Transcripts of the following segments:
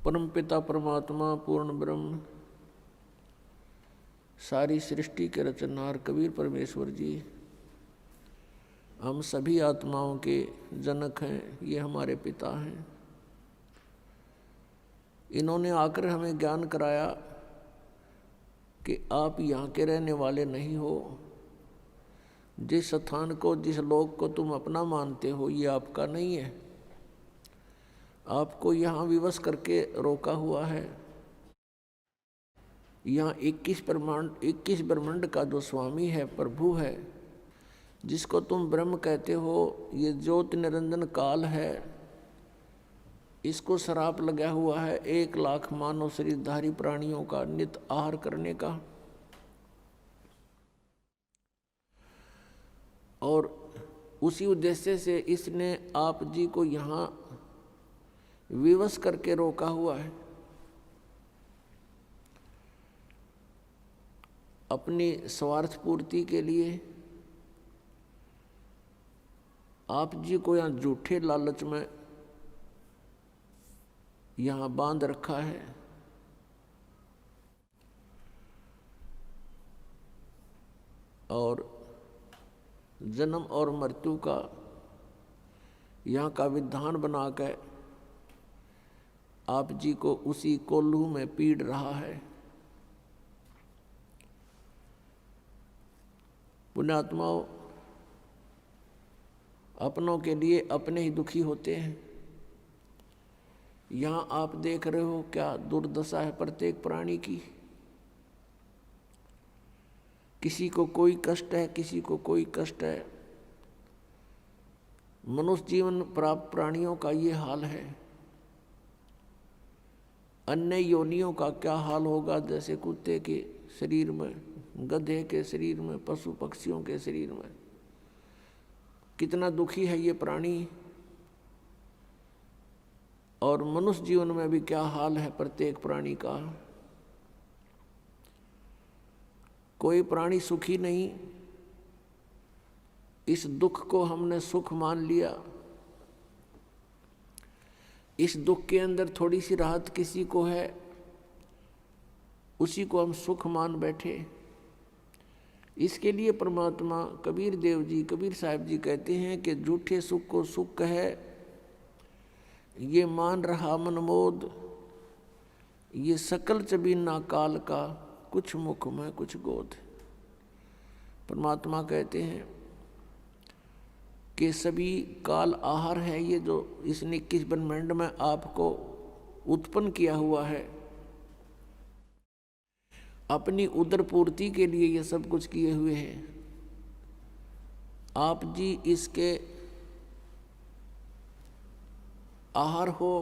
परमपिता परमात्मा पूर्ण ब्रह्म सारी सृष्टि के रचनहार कबीर परमेश्वर जी हम सभी आत्माओं के जनक हैं, ये हमारे पिता हैं। इन्होंने आकर हमें ज्ञान कराया कि आप यहाँ के रहने वाले नहीं हो। जिस स्थान को, जिस लोक को तुम अपना मानते हो, ये आपका नहीं है। आपको यहाँ विवश करके रोका हुआ है। यहाँ 21 ब्रह्मांड का जो स्वामी है, प्रभु है, जिसको तुम ब्रह्म कहते हो, ये ज्योति निरंजन काल है, इसको श्राप लगा हुआ है 1 लाख मानव शरीरधारी प्राणियों का नित आहार करने का। और उसी उद्देश्य से इसने आप जी को यहाँ विवश करके रोका हुआ है। अपनी स्वार्थ पूर्ति के लिए आप जी को यहाँ झूठे लालच में यहाँ बांध रखा है। और जन्म और मृत्यु का यहाँ का विधान बनाकर आप जी को उसी कोल्हू में पीड़ रहा है। पुण्यात्माओं, अपनों के लिए अपने ही दुखी होते हैं। यहाँ आप देख रहे हो क्या दुर्दशा है प्रत्येक प्राणी की। किसी को कोई कष्ट है, किसी को कोई कष्ट है। मनुष्य जीवन प्राप्त प्राणियों का ये हाल है। अन्य योनियों का क्या हाल होगा, जैसे कुत्ते के शरीर में, गधे के शरीर में, पशु पक्षियों के शरीर में। कितना दुखी है ये प्राणी। और मनुष्य जीवन में भी क्या हाल है प्रत्येक प्राणी का। कोई प्राणी सुखी नहीं। इस दुख को हमने सुख मान लिया। इस दुख के अंदर थोड़ी सी राहत किसी को है, उसी को हम सुख मान बैठे। इसके लिए परमात्मा कबीर देव जी, कबीर साहब जी कहते हैं कि झूठे सुख को सुख है, ये मान रहा मनमोद, ये सकल चबीना काल का, कुछ मुख में कुछ गोद। परमात्मा कहते हैं कि सभी काल आहार है ये जो इसने 21 ब्रह्मांड में आपको उत्पन्न किया हुआ है। अपनी उदर पूर्ति के लिए ये सब कुछ किए हुए हैं। आप जी इसके आहार हो।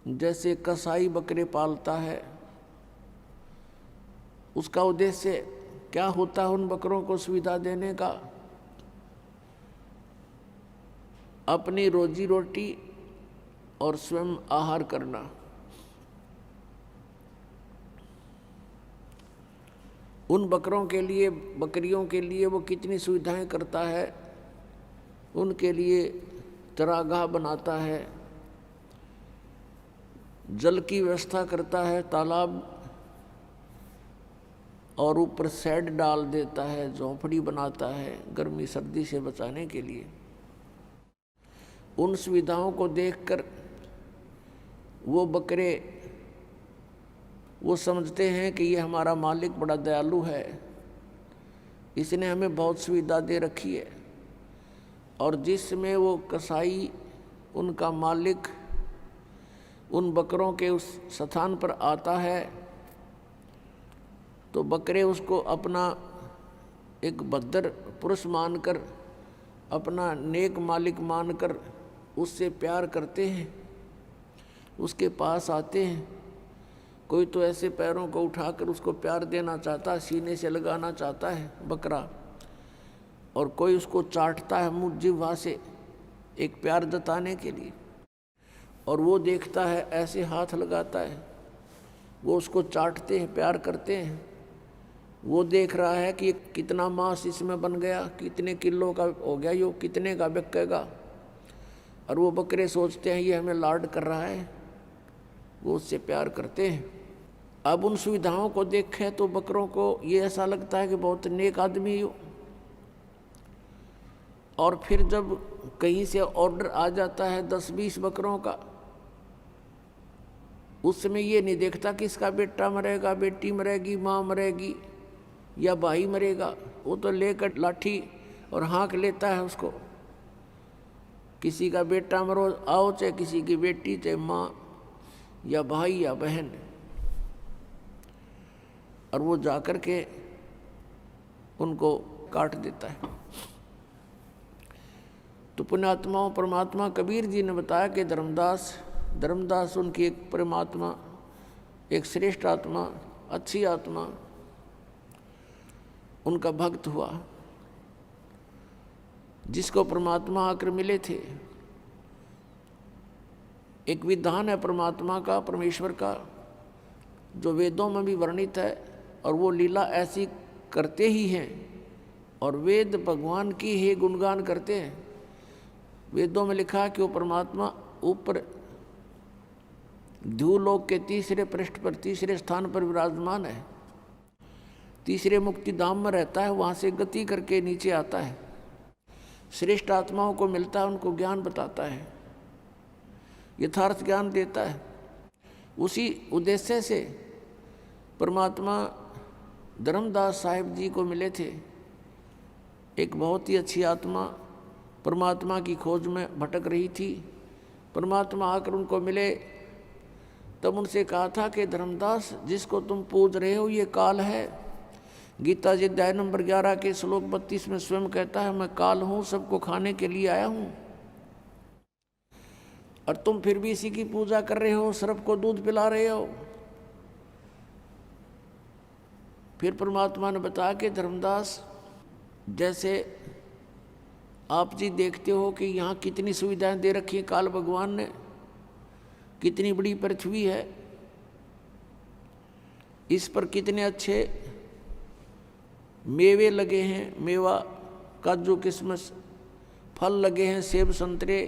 जैसे कसाई बकरे पालता है, उसका उद्देश्य क्या होता है? उन बकरों को सुविधा देने का, अपनी रोजी रोटी और स्वयं आहार करना। उन बकरों के लिए, बकरियों के लिए वो कितनी सुविधाएं करता है। उनके लिए चरागाह बनाता है, जल की व्यवस्था करता है, तालाब, और ऊपर शेड डाल देता है, झोंपड़ी बनाता है गर्मी सर्दी से बचाने के लिए। उन सुविधाओं को देखकर वो बकरे वो समझते हैं कि ये हमारा मालिक बड़ा दयालु है, इसने हमें बहुत सुविधा दे रखी है। और जिसमें वो कसाई, उनका मालिक, उन बकरों के उस स्थान पर आता है तो बकरे उसको अपना एक भद्र पुरुष मानकर, अपना नेक मालिक मानकर उससे प्यार करते हैं, उसके पास आते हैं। कोई तो ऐसे पैरों को उठाकर उसको प्यार देना चाहता है, सीने से लगाना चाहता है बकरा, और कोई उसको चाटता है मुँह जिह्वा से एक प्यार जताने के लिए। और वो देखता है, ऐसे हाथ लगाता है, वो उसको चाटते हैं, प्यार करते हैं। वो देख रहा है कि कितना मांस इसमें बन गया, कितने किलो का हो गया, यो कितने का बिकेगा। और वो बकरे सोचते हैं ये हमें लाड कर रहा है, वो उससे प्यार करते हैं। अब उन सुविधाओं को देखें तो बकरों को ये ऐसा लगता है कि बहुत नेक आदमी हो। और फिर जब कहीं से ऑर्डर आ जाता है 10-20 बकरों का, उस समय ये नहीं देखता कि इसका बेटा मरेगा, बेटी मरेगी, माँ मरेगी या भाई मरेगा। वो तो लेकर लाठी और हाँक लेता है उसको। किसी का बेटा मरो आओ, चाहे किसी की बेटी, चाहे माँ या भाई या बहन, और वो जाकर के उनको काट देता है। तो पुण्यात्माओं, परमात्मा कबीर जी ने बताया कि धर्मदास उनकी एक परमात्मा, एक श्रेष्ठ आत्मा, अच्छी आत्मा, उनका भक्त हुआ, जिसको परमात्मा आकर मिले थे। एक विधान है परमात्मा का, परमेश्वर का, जो वेदों में भी वर्णित है, और वो लीला ऐसी करते ही हैं। और वेद भगवान की ही गुणगान करते हैं। वेदों में लिखा है कि वो परमात्मा ऊपर ध्रुवलोक के तीसरे पृष्ठ पर, तीसरे स्थान पर विराजमान है। तीसरे मुक्ति धाम में रहता है, वहाँ से गति करके नीचे आता है, श्रेष्ठ आत्माओं को मिलता है, उनको ज्ञान बताता है, यथार्थ ज्ञान देता है। उसी उद्देश्य से परमात्मा धर्मदास साहिब जी को मिले थे। एक बहुत ही अच्छी आत्मा परमात्मा की खोज में भटक रही थी। परमात्मा आकर उनको मिले, तब उनसे कहा था कि धर्मदास, जिसको तुम पूज रहे हो ये काल है। गीता जी अध्याय नंबर 11 के श्लोक 32 में स्वयं कहता है, मैं काल हूँ, सबको खाने के लिए आया हूँ, और तुम फिर भी इसी की पूजा कर रहे हो, सर्प को दूध पिला रहे हो। फिर परमात्मा ने बताया कि धर्मदास, जैसे आप जी देखते हो कि यहाँ कितनी सुविधाएं दे रखी है काल भगवान ने, कितनी बड़ी पृथ्वी है, इस पर कितने अच्छे मेवे लगे हैं, मेवा, काजू, किशमिश, फल लगे हैं, सेब, संतरे,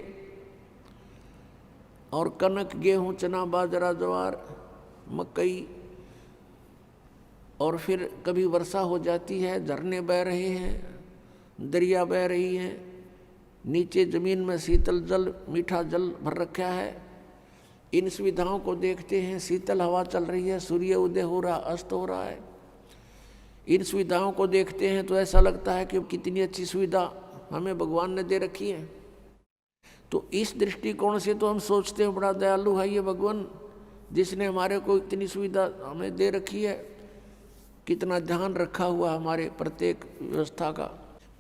और कनक, गेहूं, चना, बाजरा, ज्वार, मकई। और फिर कभी वर्षा हो जाती है, झरने बह रहे हैं, दरिया बह रही हैं, नीचे जमीन में शीतल जल, मीठा जल भर रखा है। इन सुविधाओं को देखते हैं, शीतल हवा चल रही है, सूर्य उदय हो रहा, अस्त हो रहा है। इन सुविधाओं को देखते हैं तो ऐसा लगता है कि कितनी अच्छी सुविधा हमें भगवान ने दे रखी है। तो इस दृष्टिकोण से तो हम सोचते हैं बड़ा दयालु है ये भगवान, जिसने हमारे को इतनी सुविधा हमें दे रखी है। कितना ध्यान रखा हुआ हमारे प्रत्येक व्यवस्था का,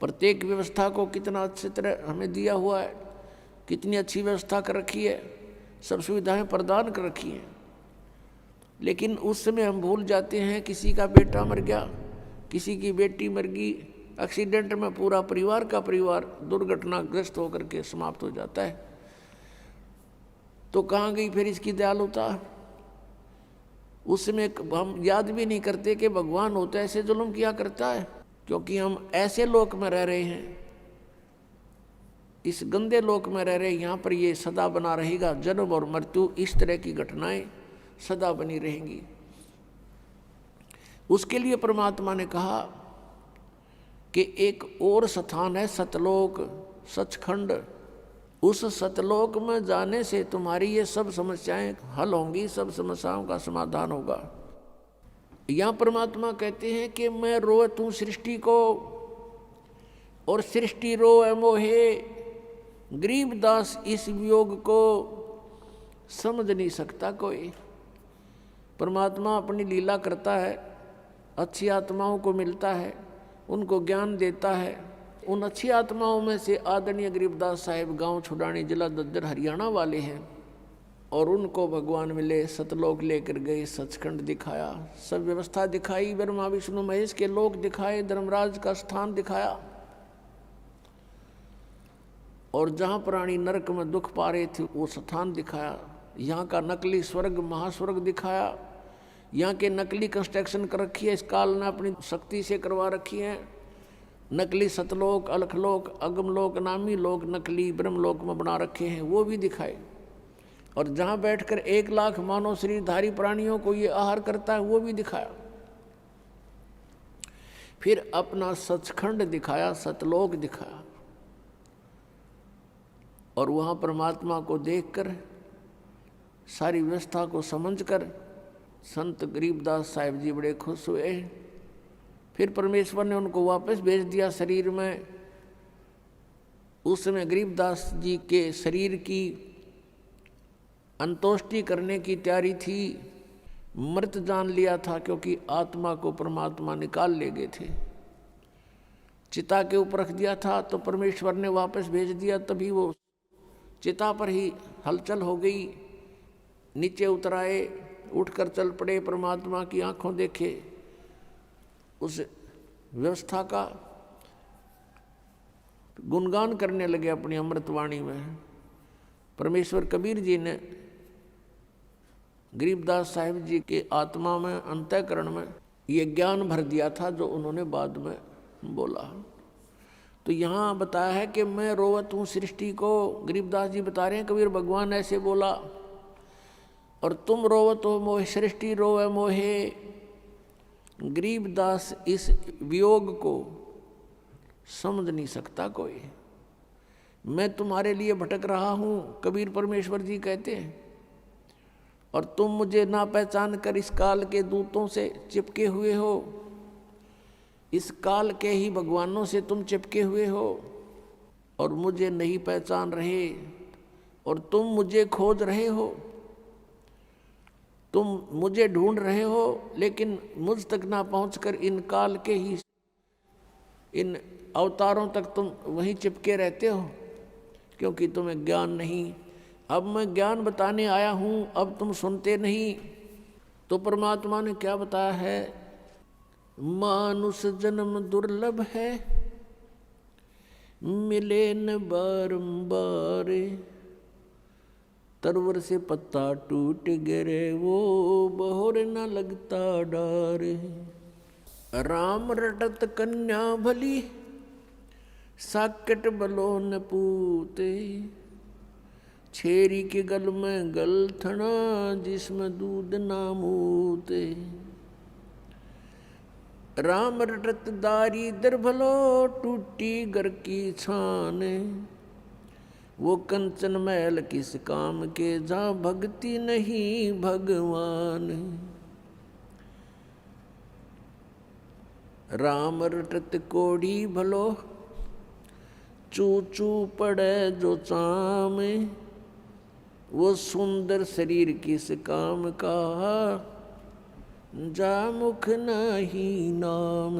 प्रत्येक व्यवस्था को कितना अच्छी तरह हमें दिया हुआ है, कितनी अच्छी व्यवस्था कर रखी है, सब सुविधाएं प्रदान कर रखी हैं। लेकिन उस समय हम भूल जाते हैं, किसी का बेटा मर गया, किसी की बेटी मर गई, एक्सीडेंट में पूरा परिवार का परिवार दुर्घटनाग्रस्त होकर के समाप्त हो जाता है। तो कहाँ गई फिर इसकी दयालुता? उस समय हम याद भी नहीं करते कि भगवान होता है ऐसे जुल्म किया करता है, क्योंकि हम ऐसे लोक में रह रहे हैं, इस गंदे लोक में रह रहे हैं। यहाँ पर ये सदा बना रहेगा, जन्म और मृत्यु, इस तरह की घटनाएं सदा बनी रहेंगी। उसके लिए परमात्मा ने कहा कि एक और स्थान है सतलोक, सचखंड। उस सतलोक में जाने से तुम्हारी ये सब समस्याएं हल होंगी, सब समस्याओं का समाधान होगा। यहाँ परमात्मा कहते हैं कि मैं रोत हूँ सृष्टि को, और सृष्टि रोए मोहे, गरीबदास इस वियोग को समझ नहीं सकता कोई। परमात्मा अपनी लीला करता है, अच्छी आत्माओं को मिलता है, उनको ज्ञान देता है। उन अच्छी आत्माओं में से आदरणीय गरीबदास साहिब गांव छुड़ानी, जिला दद्दर, हरियाणा वाले हैं। और उनको भगवान मिले, सतलोक लेकर गए, सचखंड दिखाया, सब व्यवस्था दिखाई, ब्रह्मा विष्णु महेश के लोक दिखाए, धर्मराज का स्थान दिखाया। और जहाँ प्राणी नरक में दुख पा रहे थे वो स्थान दिखाया। यहाँ का नकली स्वर्ग, महास्वर्ग दिखाया। यहाँ के नकली कंस्ट्रक्शन कर रखी है, इस काल ने अपनी शक्ति से करवा रखी है। नकली सतलोक, अलखलोक, अगमलोक, नामी लोक नकली ब्रह्मलोक में बना रखे हैं, वो भी दिखाए। और जहाँ बैठकर 1,00,000 मानव शरीरधारी प्राणियों को ये आहार करता है वो भी दिखाया। फिर अपना सचखंड दिखाया, सतलोक दिखाया, और वहाँ परमात्मा को देखकर सारी व्यवस्था को समझकर संत गरीबदास साहिब जी बड़े खुश हुए। फिर परमेश्वर ने उनको वापस भेज दिया शरीर में। उस समय गरीबदास जी के शरीर की अंतोष्टि करने की तैयारी थी, मृत जान लिया था, क्योंकि आत्मा को परमात्मा निकाल ले गए थे। चिता के ऊपर रख दिया था तो परमेश्वर ने वापस भेज दिया, तभी वो चिता पर ही हलचल हो गई। नीचे उतर आए, उठकर चल पड़े, परमात्मा की आंखों देखे, उस व्यवस्था का गुणगान करने लगे अपनी अमृतवाणी में। परमेश्वर कबीर जी ने गरीबदास साहिब जी के आत्मा में, अंतःकरण में ये ज्ञान भर दिया था जो उन्होंने बाद में बोला। तो यहाँ बताया है कि मैं रोवत हूँ सृष्टि को। गरीबदास जी बता रहे हैं कबीर भगवान ऐसे बोला, और तुम रोवत हो मोहे, सृष्टि रोवे मोहे। गरीबदास इस वियोग को समझ नहीं सकता कोई। मैं तुम्हारे लिए भटक रहा हूँ, कबीर परमेश्वर जी कहते हैं, और तुम मुझे ना पहचान कर इस काल के दूतों से चिपके हुए हो। इस काल के ही भगवानों से तुम चिपके हुए हो और मुझे नहीं पहचान रहे, और तुम मुझे खोज रहे हो, तुम मुझे ढूंढ रहे हो, लेकिन मुझ तक ना पहुंचकर इन काल के ही इन अवतारों तक तुम वहीं चिपके रहते हो, क्योंकि तुम्हें ज्ञान नहीं। अब मैं ज्ञान बताने आया हूँ, अब तुम सुनते नहीं। तो परमात्मा ने क्या बताया है, मानुष जन्म दुर्लभ है, मिले न बारंबार। तरवर से पत्ता टूट गिरे, वो बहोर न लगता डार। राम रटत कन्या भली, साकट बलो न पूते। छेरी के गल में गलथना, जिसमें दूध ना मूते। राम रटत दारी दर भलो, टूटी घर की छान। वो कंचन महल किस काम के, जहाँ भक्ति नहीं भगवान। राम रटत कोड़ी भलो, चू चू पड़े जो चाम। वो सुंदर शरीर किस काम का, जा मुख नहीं नाम।